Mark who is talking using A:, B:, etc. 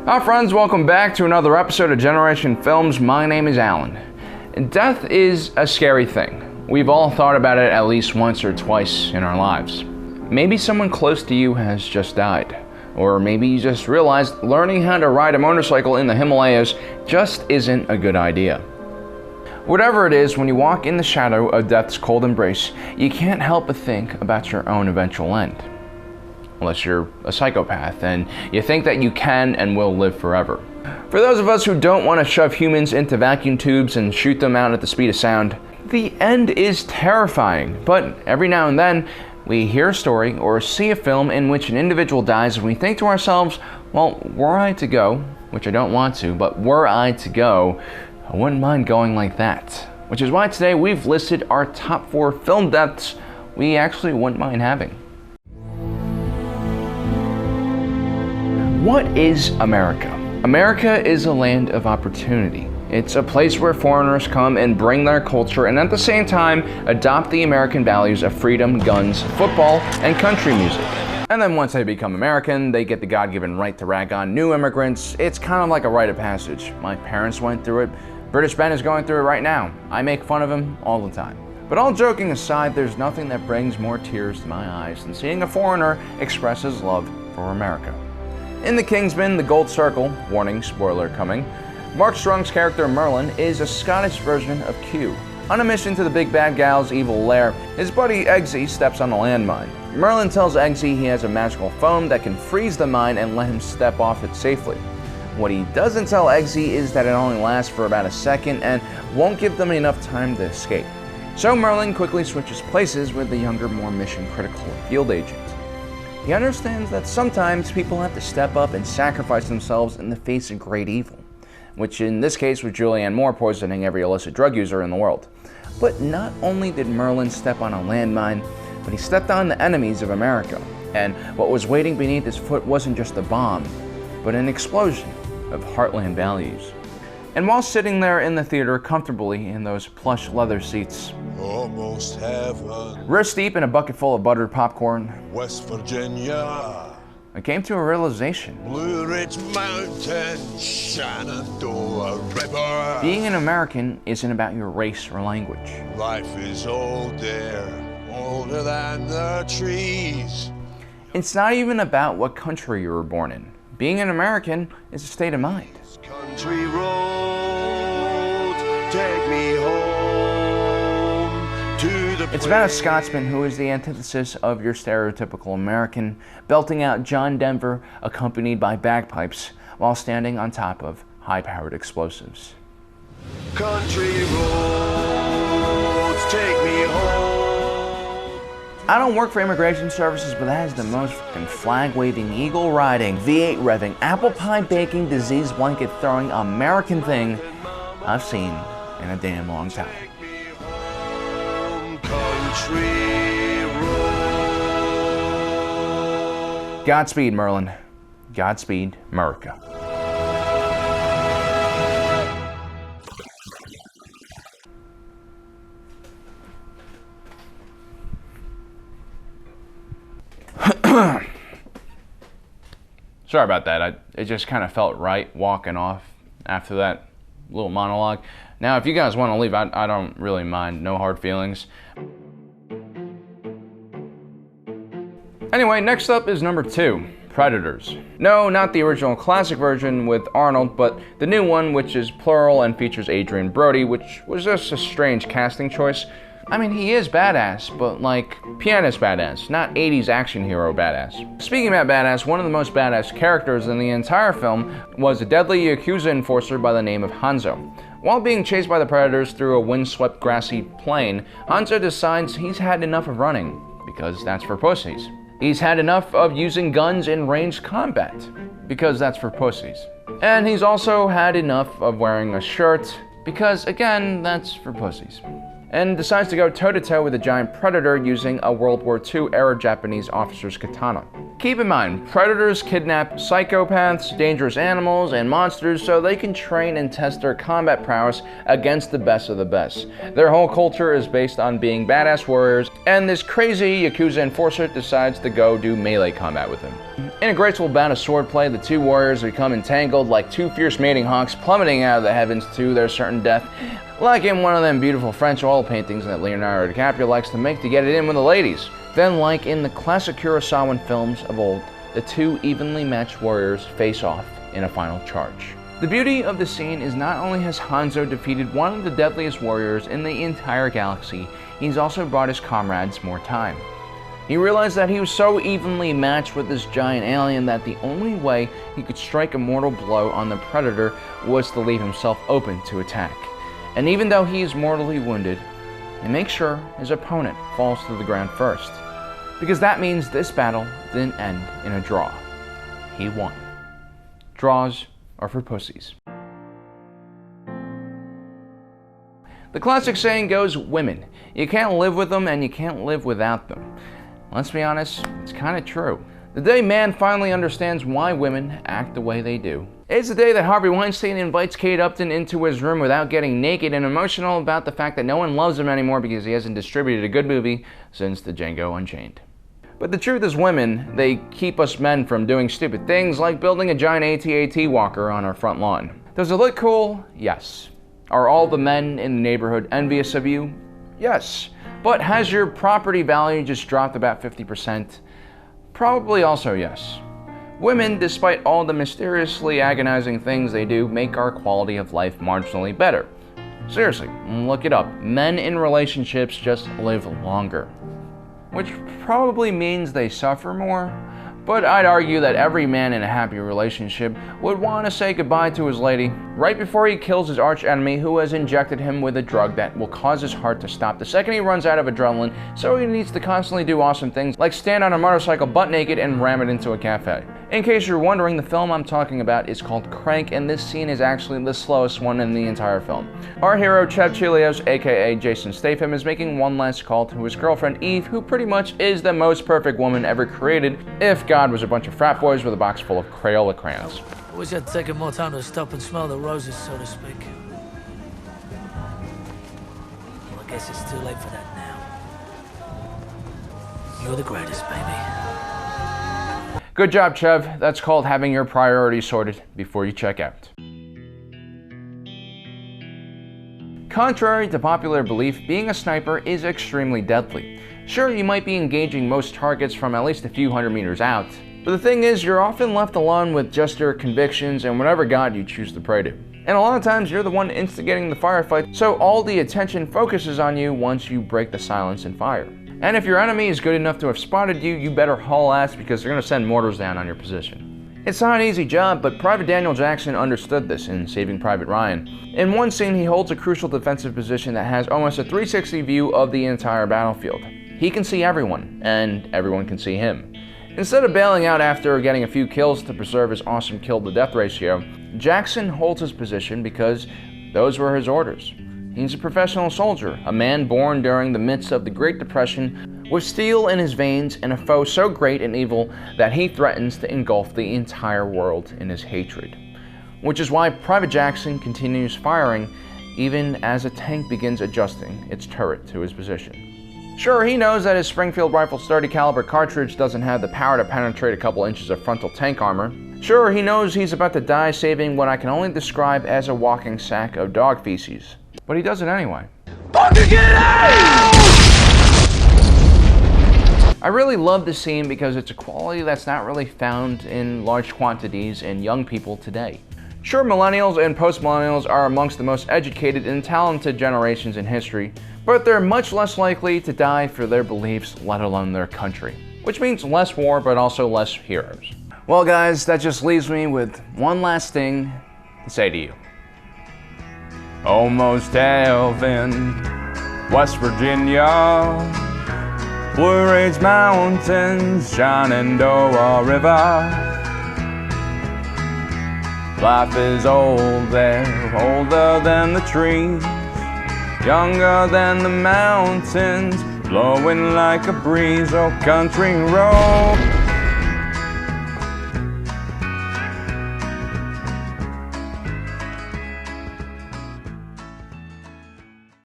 A: Hi friends, welcome back to another episode of Generation Films. My name is Alan. Death is a scary thing. We've all thought about it at least once or twice in our lives. Maybe someone close to you has just died. Or maybe you just realized learning how to ride a motorcycle in the Himalayas just isn't a good idea. Whatever it is, when you walk in the shadow of death's cold embrace, you can't help but think about your own eventual end. Unless you're a psychopath and you think that you can and will live forever. For those of us who don't want to shove humans into vacuum tubes and shoot them out at the speed of sound, the end is terrifying, but every now and then we hear a story or see a film in which an individual dies and we think to ourselves, well, were I to go, which I don't want to, but were I to go, I wouldn't mind going like that. Which is why today we've listed our top 4 film deaths we actually wouldn't mind having. What is America? America is a land of opportunity. It's a place where foreigners come and bring their culture and at the same time adopt the American values of freedom, guns, football, and country music. And then once they become American, they get the God-given right to rag on new immigrants. It's kind of like a rite of passage. My parents went through it. British Ben is going through it right now. I make fun of him all the time. But all joking aside, there's nothing that brings more tears to my eyes than seeing a foreigner express his love for America. In The Kingsman, The Gold Circle, warning, spoiler coming, Mark Strong's character Merlin is a Scottish version of Q. On a mission to the big bad gal's evil lair, his buddy Eggsy steps on a landmine. Merlin tells Eggsy he has a magical foam that can freeze the mine and let him step off it safely. What he doesn't tell Eggsy is that it only lasts for about a second and won't give them enough time to escape. So Merlin quickly switches places with the younger, more mission-critical field agent. He understands that sometimes people have to step up and sacrifice themselves in the face of great evil, which in this case was Julianne Moore poisoning every illicit drug user in the world. But not only did Merlin step on a landmine, but he stepped on the enemies of America. And what was waiting beneath his foot wasn't just a bomb, but an explosion of heartland values. And while sitting there in the theater comfortably in those plush leather seats,
B: almost heaven,
A: wrist deep in a bucket full of buttered popcorn,
B: West Virginia,
A: I came to a realization.
B: Blue Ridge Mountain, Shenandoah River.
A: Being an American isn't about your race or language.
B: Life is old there, older than the trees.
A: It's not even about what country you were born in. Being an American is a state of mind.
B: Country roads, take me home to the
A: It's about a Scotsman who is the antithesis of your stereotypical American, belting out John Denver accompanied by bagpipes while standing on top of high-powered explosives.
B: country roads, take me home.
A: I don't work for immigration services, but that is the most fucking flag-waving, eagle-riding, V8 revving, apple pie baking, disease blanket throwing American thing I've seen in a damn long time.
B: Country road.
A: Godspeed, Merlin. Godspeed, America. Sorry about that. It just kind of felt right walking off after that little monologue. Now, if you guys want to leave, I don't really mind. No hard feelings. Anyway, next up is number 2, Predators. No, not the original classic version with Arnold, but the new one, which is plural and features Adrian Brody, which was just a strange casting choice. I mean, he is badass, but like pianist badass, not 80s action hero badass. Speaking about badass, one of the most badass characters in the entire film was a deadly Yakuza enforcer by the name of Hanzo. While being chased by the Predators through a windswept grassy plain, Hanzo decides he's had enough of running, because that's for pussies. He's had enough of using guns in ranged combat, because that's for pussies. And he's also had enough of wearing a shirt, because again, that's for pussies. And decides to go toe-to-toe with a giant predator using a World War II-era Japanese officer's katana. Keep in mind, predators kidnap psychopaths, dangerous animals, and monsters so they can train and test their combat prowess against the best of the best. Their whole culture is based on being badass warriors, and this crazy Yakuza enforcer decides to go do melee combat with him. In a graceful bout of swordplay, the two warriors become entangled like two fierce mating hawks plummeting out of the heavens to their certain death, like in one of them beautiful French oil paintings that Leonardo DiCaprio likes to make to get it in with the ladies. Then, like in the classic Kurosawan films of old, the two evenly matched warriors face off in a final charge. The beauty of the scene is not only has Hanzo defeated one of the deadliest warriors in the entire galaxy, he's also brought his comrades more time. He realized that he was so evenly matched with this giant alien that the only way he could strike a mortal blow on the Predator was to leave himself open to attack. And even though he is mortally wounded, he makes sure his opponent falls to the ground first. Because that means this battle didn't end in a draw. He won. Draws are for pussies. The classic saying goes, women. You can't live with them and you can't live without them. Let's be honest, it's kind of true. The day man finally understands why women act the way they do is the day that Harvey Weinstein invites Kate Upton into his room without getting naked and emotional about the fact that no one loves him anymore because he hasn't distributed a good movie since the Django Unchained. But the truth is, women, they keep us men from doing stupid things like building a giant AT-AT walker on our front lawn. Does it look cool? Yes. Are all the men in the neighborhood envious of you? Yes. But has your property value just dropped about 50%? Probably also yes. Women, despite all the mysteriously agonizing things they do, make our quality of life marginally better. Seriously, look it up. Men in relationships just live longer. Which probably means they suffer more. But I'd argue that every man in a happy relationship would want to say goodbye to his lady right before he kills his arch enemy who has injected him with a drug that will cause his heart to stop the second he runs out of adrenaline, so he needs to constantly do awesome things like stand on a motorcycle butt naked and ram it into a cafe. In case you're wondering, the film I'm talking about is called Crank, and this scene is actually the slowest one in the entire film. Our hero, Chev Chelios, aka Jason Statham, is making one last call to his girlfriend Eve, who pretty much is the most perfect woman ever created, if God was a bunch of frat boys with a box full of Crayola crayons.
C: I wish I'd taken more time to stop and smell the roses, so to speak. Well, I guess it's too late for that now. You're the greatest, baby.
A: Good job, Chev. That's called having your priorities sorted before you check out. Contrary to popular belief, being a sniper is extremely deadly. Sure, you might be engaging most targets from at least a few hundred meters out, but the thing is, you're often left alone with just your convictions and whatever god you choose to pray to. And a lot of times, you're the one instigating the firefight, so all the attention focuses on you once you break the silence and fire. And if your enemy is good enough to have spotted you, you better haul ass because they're going to send mortars down on your position. It's not an easy job, but Private Daniel Jackson understood this in Saving Private Ryan. In one scene, he holds a crucial defensive position that has almost a 360 view of the entire battlefield. He can see everyone, and everyone can see him. Instead of bailing out after getting a few kills to preserve his awesome kill-to-death ratio, Jackson holds his position because those were his orders. He's a professional soldier, a man born during the midst of the Great Depression, with steel in his veins and a foe so great and evil that he threatens to engulf the entire world in his hatred. Which is why Private Jackson continues firing even as a tank begins adjusting its turret to his position. Sure, he knows that his Springfield rifle's .30 caliber cartridge doesn't have the power to penetrate a couple inches of frontal tank armor. Sure, he knows he's about to die saving what I can only describe as a walking sack of dog feces. But he does it anyway. Fucking get out! I really love this scene because it's a quality that's not really found in large quantities in young people today. Sure, millennials and post-millennials are amongst the most educated and talented generations in history, but they're much less likely to die for their beliefs, let alone their country. Which means less war, but also less heroes. Well guys, that just leaves me with one last thing to say to you. Almost heaven, West Virginia, Blue Ridge Mountains, Shenandoah River. Life is old there, older than the trees, younger than the mountains, blowing like a breeze. Oh, country road.